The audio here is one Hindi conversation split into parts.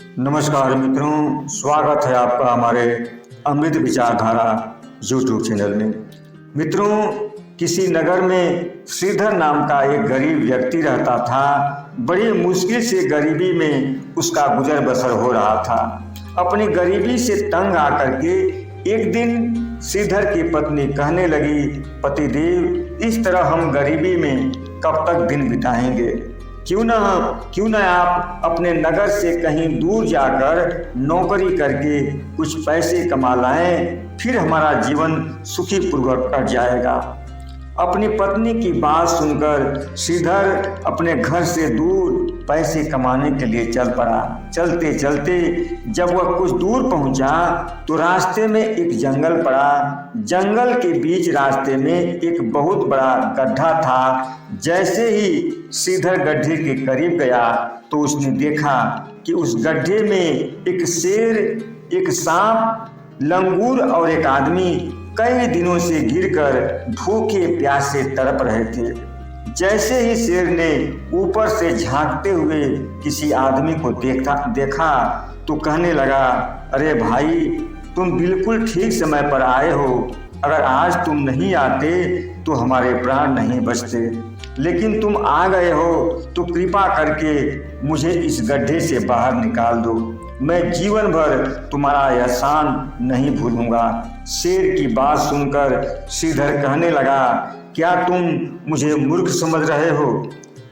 नमस्कार मित्रों, स्वागत है आपका हमारे अमृत विचारधारा यूट्यूब चैनल में। मित्रों, किसी नगर में श्रीधर नाम का एक गरीब व्यक्ति रहता था। बड़ी मुश्किल से गरीबी में उसका गुजर बसर हो रहा था। अपनी गरीबी से तंग आकर के एक दिन श्रीधर की पत्नी कहने लगी, पतिदेव, इस तरह हम गरीबी में कब तक दिन बिताएंगे? क्यों न आप अपने नगर से कहीं दूर जाकर नौकरी करके कुछ पैसे कमा लाएं, फिर हमारा जीवन सुखी पूर्वक कट जाएगा। अपनी पत्नी की बात सुनकर श्रीधर अपने घर से दूर पैसे कमाने के लिए चल पड़ा। चलते चलते जब वह कुछ दूर पहुंचा तो रास्ते में एक जंगल पड़ा। जंगल के बीच रास्ते में एक बहुत बड़ा गड्ढा था। जैसे ही श्रीधर गड्ढे के करीब गया तो उसने देखा कि उस गड्ढे में एक शेर, एक सांप, लंगूर और एक आदमी कई दिनों से गिरकर भूखे प्यासे तड़प रहे थे। जैसे ही शेर ने ऊपर से झांकते हुए किसी आदमी को देखा तो कहने लगा, अरे भाई, तुम बिल्कुल ठीक समय पर आए हो। अगर आज तुम नहीं आते तो हमारे प्राण नहीं बचते, लेकिन तुम आ गए हो तो कृपा करके मुझे इस गड्ढे से बाहर निकाल दो। मैं जीवन भर तुम्हारा एहसान नहीं भूलूंगा। शेर की बात सुनकर श्रीधर कहने लगा, क्या तुम मुझे मूर्ख समझ रहे हो?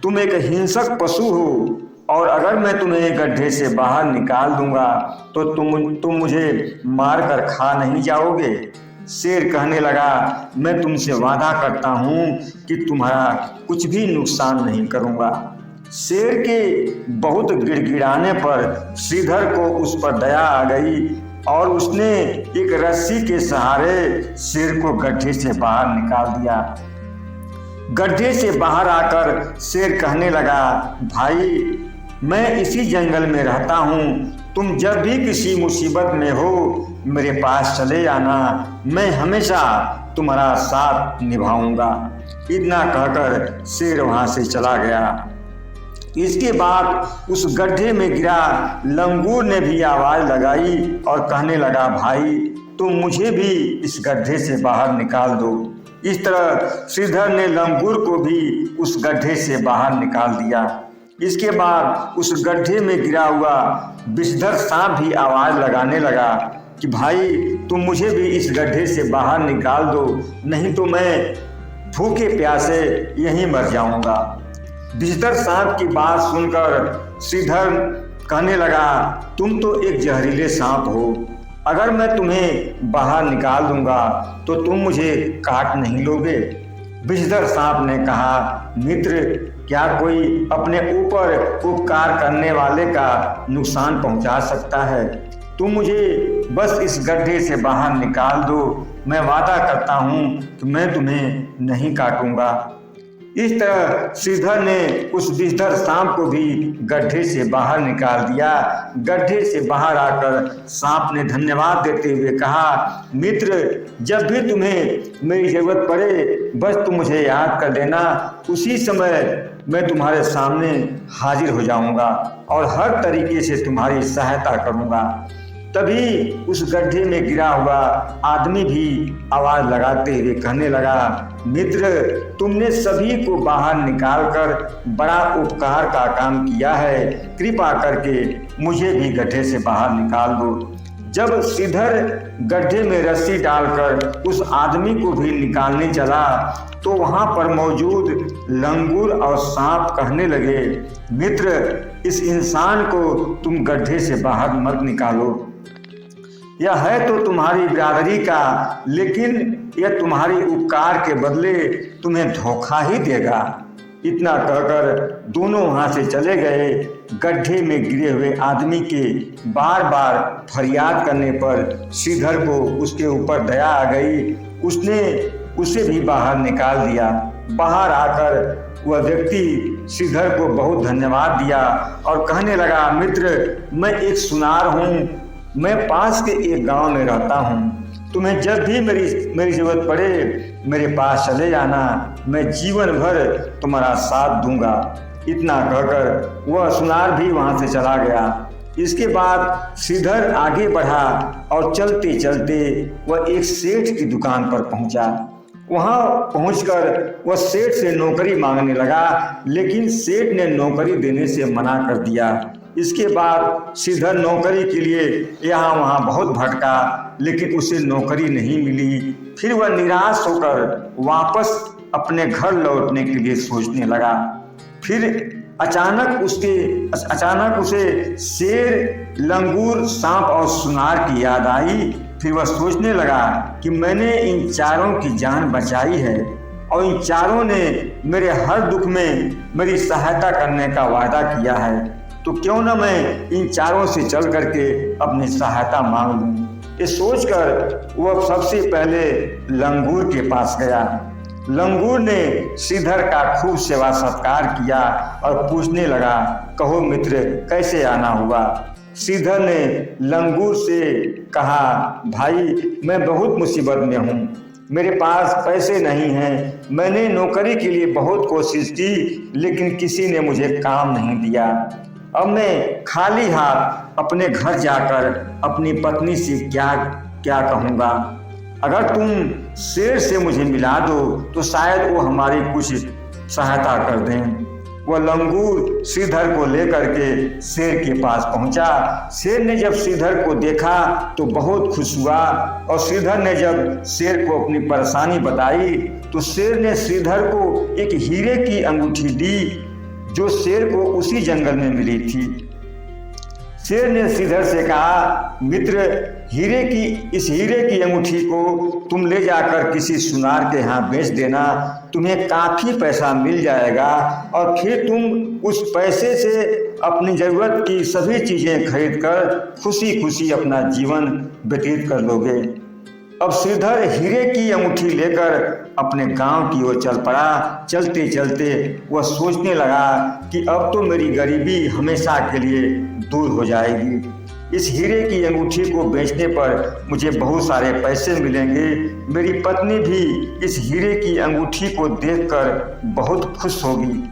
तुम एक हिंसक पशु हो, और अगर मैं तुम्हें गड्ढे से बाहर निकाल दूंगा तो तुम मुझे मार कर खा नहीं जाओगे? शेर कहने लगा, मैं तुमसे वादा करता हूँ कि तुम्हारा कुछ भी नुकसान नहीं करूँगा। शेर के बहुत गिड़गिड़ाने पर श्रीधर को उस पर दया आ गई और उसने एक रस्सी के सहारे शेर को गड्ढे से बाहर निकाल दिया। गड्ढे से बाहर आकर शेर कहने लगा, भाई, मैं इसी जंगल में रहता हूँ। तुम जब भी किसी मुसीबत में हो मेरे पास चले आना, मैं हमेशा तुम्हारा साथ निभाऊंगा। इतना कहकर शेर वहां से चला गया। इसके बाद उस गड्ढे में गिरा लंगूर ने भी आवाज लगाई और कहने लगा, भाई, तुम मुझे भी इस गड्ढे से बाहर निकाल दो। इस तरह श्रीधर ने लंगूर को भी उस गड्ढे से बाहर निकाल दिया। इसके बाद उस गड्ढे में गिरा हुआ विषधर सांप भी आवाज लगाने लगा कि भाई, तुम मुझे भी इस गड्ढे से बाहर निकाल दो, नहीं तो मैं भूखे प्यासे यहीं मर जाऊंगा। विषधर सांप की बात सुनकर श्रीधर कहने लगा, तुम तो एक जहरीले सांप हो। अगर मैं तुम्हें बाहर निकाल दूंगा तो तुम मुझे काट नहीं लोगे? विषधर सांप ने कहा, मित्र, क्या कोई अपने ऊपर उपकार करने वाले का नुकसान पहुंचा सकता है? तुम मुझे बस इस गड्ढे से बाहर निकाल दो, मैं वादा करता हूँ कि मैं तुम्हें नहीं काटूंगा। इस तरह श्रीधर ने उस विषधर सांप को भी गड्ढे से बाहर निकाल दिया। गड्ढे से बाहर आकर सांप ने धन्यवाद देते हुए कहा, मित्र, जब भी तुम्हें मेरी जरूरत पड़े बस तुम मुझे याद कर देना। उसी समय मैं तुम्हारे सामने हाजिर हो जाऊंगा और हर तरीके से तुम्हारी सहायता करूंगा। तभी उस गड्ढे में गिरा हुआ आदमी भी आवाज लगाते हुए कहने लगा, मित्र, तुमने सभी को बाहर निकालकर बड़ा उपकार का काम किया है। कृपा करके मुझे भी गड्ढे से बाहर निकाल दो। जब श्रीधर गड्ढे में रस्सी डालकर उस आदमी को भी निकालने चला तो वहां पर मौजूद लंगूर और सांप कहने लगे, मित्र, इस इंसान को तुम गड्ढे से बाहर मत निकालो। यह है तो तुम्हारी बिरादरी का, लेकिन यह तुम्हारी उपकार के बदले तुम्हें धोखा ही देगा। इतना कहकर दोनों वहां से चले गए। गड्ढे में गिरे हुए आदमी के बार बार फरियाद करने पर श्रीधर को उसके ऊपर दया आ गई। उसने उसे भी बाहर निकाल दिया। बाहर आकर वह व्यक्ति श्रीधर को बहुत धन्यवाद दिया और कहने लगा, मित्र, मैं एक सुनार हूँ। मैं पास के एक गांव में रहता हूँ। तुम्हें जब भी मेरी जरूरत पड़े मेरे पास चले जाना, मैं जीवन भर तुम्हारा साथ दूंगा। इतना कहकर वह सुनार भी वहां से चला गया। इसके बाद श्रीधर आगे बढ़ा और चलते चलते वह एक सेठ की दुकान पर पहुंचा। वहां पहुंचकर वह सेठ से नौकरी मांगने लगा, लेकिन सेठ ने नौकरी देने से मना कर दिया। इसके बाद श्रीधर नौकरी के लिए यहाँ वहाँ बहुत भटका, लेकिन उसे नौकरी नहीं मिली। फिर वह निराश होकर वापस अपने घर लौटने के लिए सोचने लगा। फिर अचानक उसे शेर, लंगूर, सांप और सुनार की याद आई। फिर वह सोचने लगा कि मैंने इन चारों की जान बचाई है और इन चारों ने मेरे हर दुख में मेरी सहायता करने का वादा किया है, तो क्यों न मैं इन चारों से चल करके अपनी सहायता मांग लूं। ये सोचकर वह सबसे पहले लंगूर के पास गया। लंगूर ने श्रीधर का खूब सेवा सत्कार किया और पूछने लगा, कहो मित्र, कैसे आना हुआ। श्रीधर ने लंगूर से कहा, भाई मैं बहुत मुसीबत में हूँ, मेरे पास पैसे नहीं हैं, मैंने नौकरी के लिए बहुत कोशिश की, लेकिन किसी ने मुझे काम नहीं दिया। अब मैं खाली हाथ अपने घर जाकर अपनी पत्नी से क्या क्या कहूँगा। अगर तुम शेर से मुझे मिला दो तो शायद वो हमारी कुछ सहायता कर दें। वह लंगूर श्रीधर को लेकर के शेर के पास पहुंचा। शेर ने जब श्रीधर को देखा तो बहुत खुश हुआ, और श्रीधर ने जब शेर को अपनी परेशानी बताई तो शेर ने श्रीधर को एक हीरे की अंगूठी दी, जो शेर को उसी जंगल में मिली थी। शेर ने श्रीधर से कहा, मित्र, इस हीरे की अंगूठी को तुम ले जाकर किसी सुनार के यहाँ बेच देना, तुम्हें काफ़ी पैसा मिल जाएगा और फिर तुम उस पैसे से अपनी ज़रूरत की सभी चीज़ें खरीदकर खुशी खुशी अपना जीवन व्यतीत कर लोगे। अब श्रीधर हीरे की अंगूठी लेकर अपने गांव की ओर चल पड़ा। चलते चलते वह सोचने लगा कि अब तो मेरी गरीबी हमेशा के लिए दूर हो जाएगी। इस हीरे की अंगूठी को बेचने पर मुझे बहुत सारे पैसे मिलेंगे। मेरी पत्नी भी इस हीरे की अंगूठी को देखकर बहुत खुश होगी।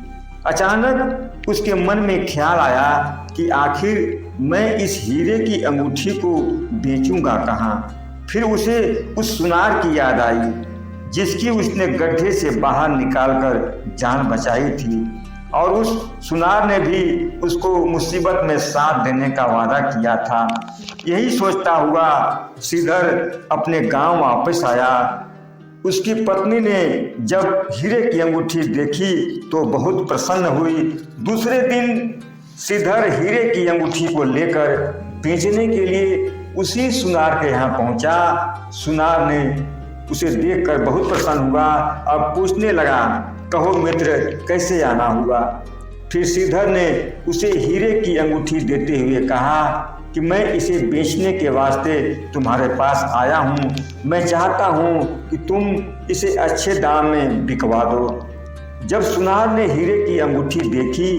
अचानक उसके मन में ख्याल आया कि आखिर मैं इस हीरे की अंगूठी को बेचूंगा कहाँ। फिर उसे उस सुनार की याद आई, जिसकी उसने गड्ढे से बाहर निकालकर जान बचाई थी, और उस सुनार ने भी उसको मुसीबत में साथ देने का वादा किया था। यही सोचता हुआ श्रीधर अपने गांव वापस आया। उसकी पत्नी ने जब हीरे की अंगूठी देखी तो बहुत प्रसन्न हुई। दूसरे दिन श्रीधर हीरे की अंगूठी को लेकर बेचने के लिए उसी सुनार के यहाँ पहुंचा। सुनार ने उसे देखकर बहुत प्रसन्न हुआ और पूछने लगा, कहो मित्र, कैसे आना हुआ। फिर श्रीधर ने उसे हीरे की अंगूठी देते हुए कहा कि मैं इसे बेचने के वास्ते तुम्हारे पास आया हूँ। मैं चाहता हूँ कि तुम इसे अच्छे दाम में बिकवा दो। जब सुनार ने हीरे की अंगूठी देखी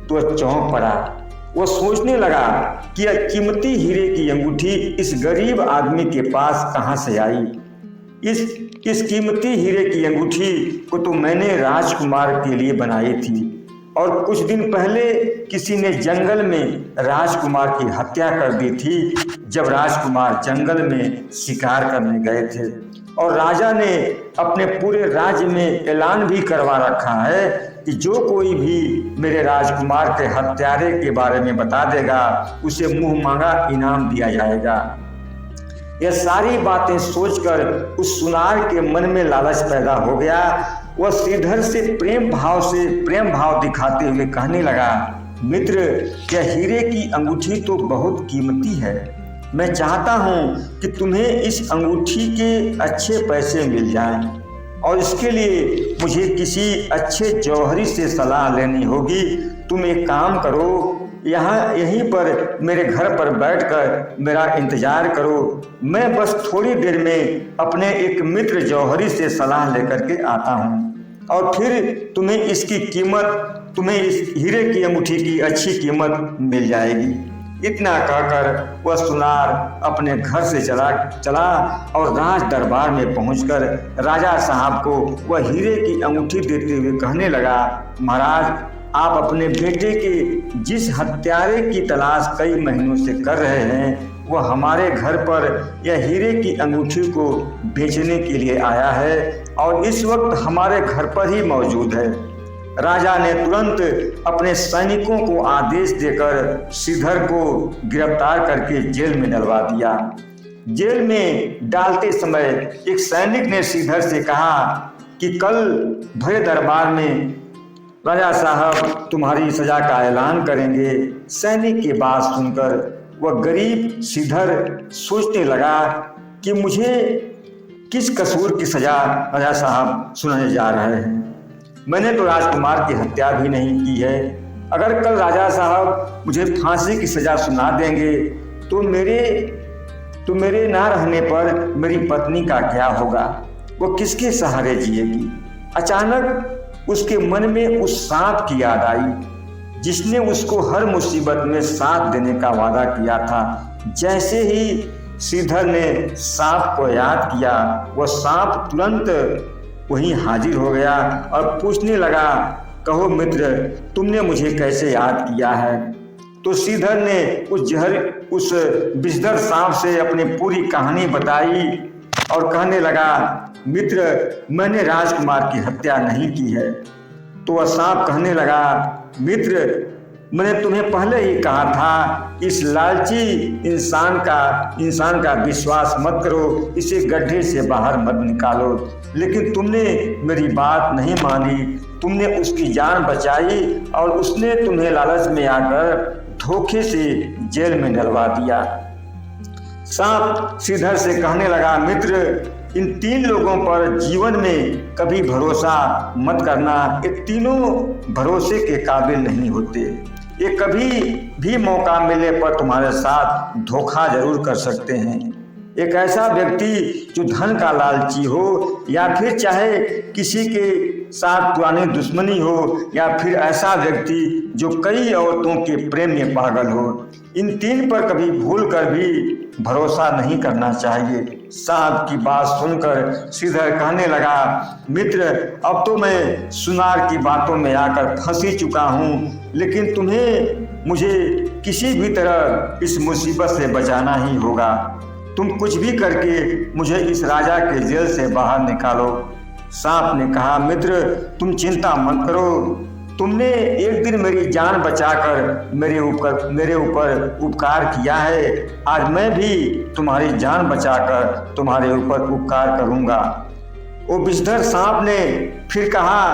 तो चौंक पड़ा। वो सोचने लगा कि यह कीमती हीरे की अंगूठी इस गरीब आदमी के पास कहाँ से आई। इस कीमती हीरे की अंगूठी को तो मैंने राजकुमार के लिए बनाई थी, और कुछ दिन पहले किसी ने जंगल में राजकुमार की हत्या कर दी थी, जब राजकुमार जंगल में शिकार करने गए थे। और राजा ने अपने पूरे राज्य में ऐलान भी करवा रखा है कि जो कोई भी मेरे राजकुमार के हत्यारे के बारे में बता देगा उसे मुंह मांगा इनाम दिया जाएगा। यह सारी बातें सोचकर उस सुनार के मन में लालच पैदा हो गया। वह श्रीधर से प्रेम भाव दिखाते हुए कहने लगा, मित्र, यह हीरे की अंगूठी तो बहुत कीमती है। मैं चाहता हूँ कि तुम्हें इस अंगूठी के अच्छे पैसे मिल जाएं, और इसके लिए मुझे किसी अच्छे जौहरी से सलाह लेनी होगी। तुम एक काम करो, यहीं पर मेरे घर पर बैठकर मेरा इंतजार करो। मैं बस थोड़ी देर में अपने एक मित्र जौहरी से सलाह लेकर के आता हूँ, और फिर तुम्हें इस हीरे की अंगूठी की अच्छी कीमत मिल जाएगी। इतना कहकर वह सुनार अपने घर से चला और राज दरबार में पहुंचकर राजा साहब को वह हीरे की अंगूठी देते हुए कहने लगा, महाराज, आप अपने बेटे के जिस हत्यारे की तलाश कई महीनों से कर रहे हैं वह हमारे घर पर यह हीरे की अंगूठी को बेचने के लिए आया है और इस वक्त हमारे घर पर ही मौजूद है। राजा ने तुरंत अपने सैनिकों को आदेश देकर श्रीधर को गिरफ्तार करके जेल में डलवा दिया। जेल में डालते समय एक सैनिक ने श्रीधर से कहा कि कल भरे दरबार में राजा साहब तुम्हारी सजा का ऐलान करेंगे। सैनिक की बात सुनकर वह गरीब श्रीधर सोचने लगा कि मुझे किस कसूर की सजा राजा साहब सुनाने जा रहे हैं। मैंने तो राजकुमार की हत्या भी नहीं की है। अगर कल राजा साहब मुझे फांसी की सजा सुना देंगे तो मेरे ना रहने पर मेरी पत्नी का क्या होगा? वो किसके सहारे जिएगी? अचानक उसके मन में उस सांप की याद आई जिसने उसको हर मुसीबत में साथ देने का वादा किया था। जैसे ही श्रीधर ने सांप को याद किया वह सांप तुरंत वहीं हाजिर हो गया और पूछने लगा, कहो मित्र, तुमने मुझे कैसे याद किया है? तो श्रीधर ने उस विषधर सांप से अपनी पूरी कहानी बताई और कहने लगा, मित्र, मैंने राजकुमार की हत्या नहीं की है। तो वह सांप कहने लगा, मित्र, मैंने तुम्हें पहले ही कहा था इस लालची इंसान का विश्वास मत करो, इसे गड्ढे से बाहर मत निकालो। लेकिन तुमने मेरी बात नहीं मानी, तुमने उसकी जान बचाई और उसने तुम्हें लालच में आकर धोखे से जेल में डलवा दिया। सांप श्रीधर से कहने लगा, मित्र, इन 3 लोगों पर जीवन में कभी भरोसा मत करना। ये तीनों भरोसे के काबिल नहीं होते। ये कभी भी मौका मिले पर तुम्हारे साथ धोखा जरूर कर सकते हैं। एक ऐसा व्यक्ति जो धन का लालची हो या फिर चाहे किसी के साथ पुरानी दुश्मनी हो या फिर ऐसा व्यक्ति जो कई औरतों के प्रेम में पागल हो, इन 3 पर कभी भूल कर भी भरोसा नहीं करना चाहिए। साहब की बात सुनकर श्रीधर कहने लगा, मित्र, अब तो मैं सुनार की बातों में आकर फंस ही चुका हूँ, लेकिन तुम्हें मुझे किसी भी तरह इस मुसीबत से बचाना ही होगा। तुम कुछ भी करके मुझे इस राजा के जेल से बाहर निकालो। सांप ने कहा, मित्र, तुम चिंता मत करो। तुमने एक दिन मेरी जान बचाकर मेरे ऊपर उपकार किया है। आज मैं भी तुम्हारी जान बचाकर तुम्हारे ऊपर उपकार करूंगा। वो विषधर सांप ने फिर कहा,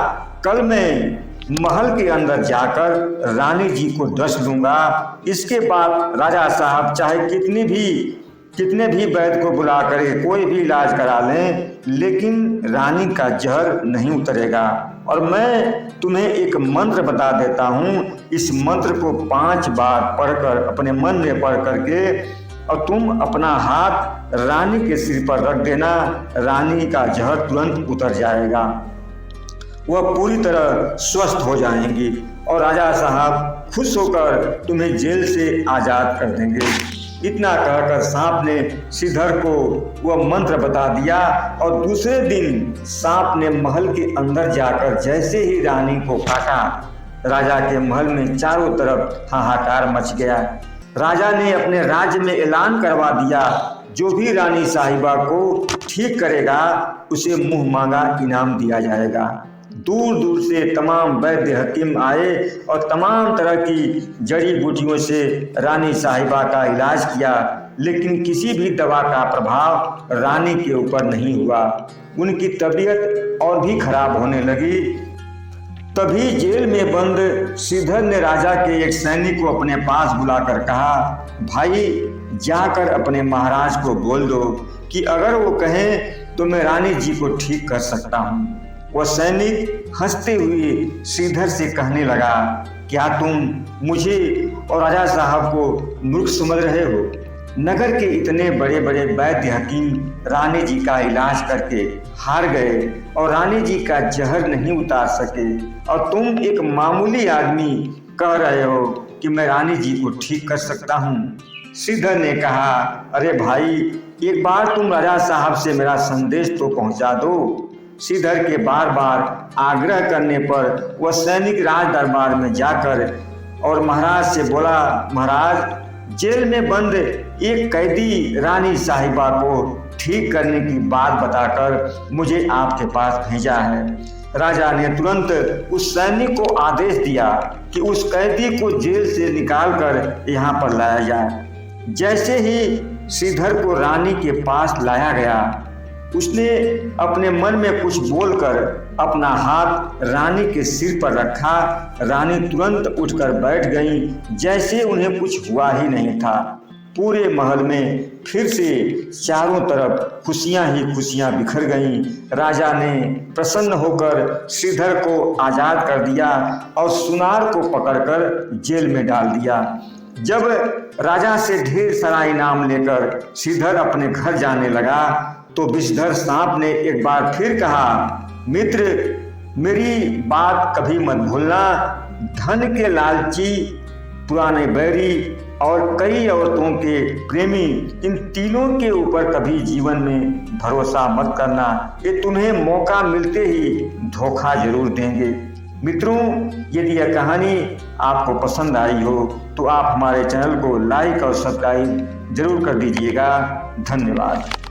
कल मैं महल के अंदर जाकर रानी जी को डस लूंगा। इसके बाद राजा साहब चाहे कितने भी वैद्य को बुला कर कोई भी इलाज करा लें, लेकिन रानी का जहर नहीं उतरेगा। और मैं तुम्हें एक मंत्र बता देता हूँ, इस मंत्र को 5 बार पढ़कर अपने मन में पढ़ करके और तुम अपना हाथ रानी के सिर पर रख देना, रानी का जहर तुरंत उतर जाएगा। वह पूरी तरह स्वस्थ हो जाएंगी और राजा साहब खुश होकर तुम्हें जेल से आज़ाद कर देंगे। इतना कहकर सांप ने श्रीधर को वह मंत्र बता दिया और दूसरे दिन सांप ने महल के अंदर जाकर जैसे ही रानी को काटा, राजा के महल में चारों तरफ हाहाकार मच गया। राजा ने अपने राज्य में ऐलान करवा दिया, जो भी रानी साहिबा को ठीक करेगा उसे मुंह मांगा इनाम दिया जाएगा। दूर दूर से तमाम वैद्य हकीम आए और तमाम तरह की जड़ी बूटियों से रानी साहिबा का इलाज किया, लेकिन किसी भी दवा का प्रभाव रानी के ऊपर नहीं हुआ। उनकी तबीयत और भी खराब होने लगी। तभी जेल में बंद श्रीधर ने राजा के एक सैनिक को अपने पास बुलाकर कहा, भाई, जाकर अपने महाराज को बोल दो कि अगर वो कहें तो मैं रानी जी को ठीक कर सकता हूँ। वह सैनिक हंसते हुए श्रीधर से कहने लगा, क्या तुम मुझे और राजा साहब को मूर्ख समझ रहे हो? नगर के इतने बड़े बड़े वैद्य हकीम रानी जी का इलाज करके हार गए और रानी जी का जहर नहीं उतार सके, और तुम एक मामूली आदमी कह रहे हो कि मैं रानी जी को ठीक कर सकता हूँ। श्रीधर ने कहा, अरे भाई, एक बार तुम राजा साहब से मेरा संदेश तो पहुँचा दो। श्रीधर के बार बार आग्रह करने पर वह सैनिक राज दरबार में जाकर और महाराज से बोला, महाराज जेल में बंद एक कैदी रानी साहिबा को ठीक करने की बात बताकर मुझे आपके पास भेजा है। राजा ने तुरंत उस सैनिक को आदेश दिया कि उस कैदी को जेल से निकालकर यहाँ पर लाया जाए। जैसे ही श्रीधर को रानी के पास लाया गया, उसने अपने मन में कुछ बोलकर अपना हाथ रानी के सिर पर रखा। रानी तुरंत उठकर बैठ गई जैसे उन्हें कुछ हुआ ही नहीं था। पूरे महल में फिर से चारों तरफ खुशियां ही खुशियां बिखर गईं। राजा ने प्रसन्न होकर श्रीधर को आज़ाद कर दिया और सुनार को पकड़कर जेल में डाल दिया। जब राजा से ढेर सारा इनाम लेकर श्रीधर अपने घर जाने लगा तो विषधर सांप ने एक बार फिर कहा, मित्र मेरी बात कभी मत भूलना। धन के लालची, पुराने बैरी और कई औरतों के प्रेमी, इन तीनों के ऊपर कभी जीवन में भरोसा मत करना। ये तुम्हें मौका मिलते ही धोखा जरूर देंगे। मित्रों, यदि यह कहानी आपको पसंद आई हो तो आप हमारे चैनल को लाइक और सब्सक्राइब जरूर कर दीजिएगा। धन्यवाद।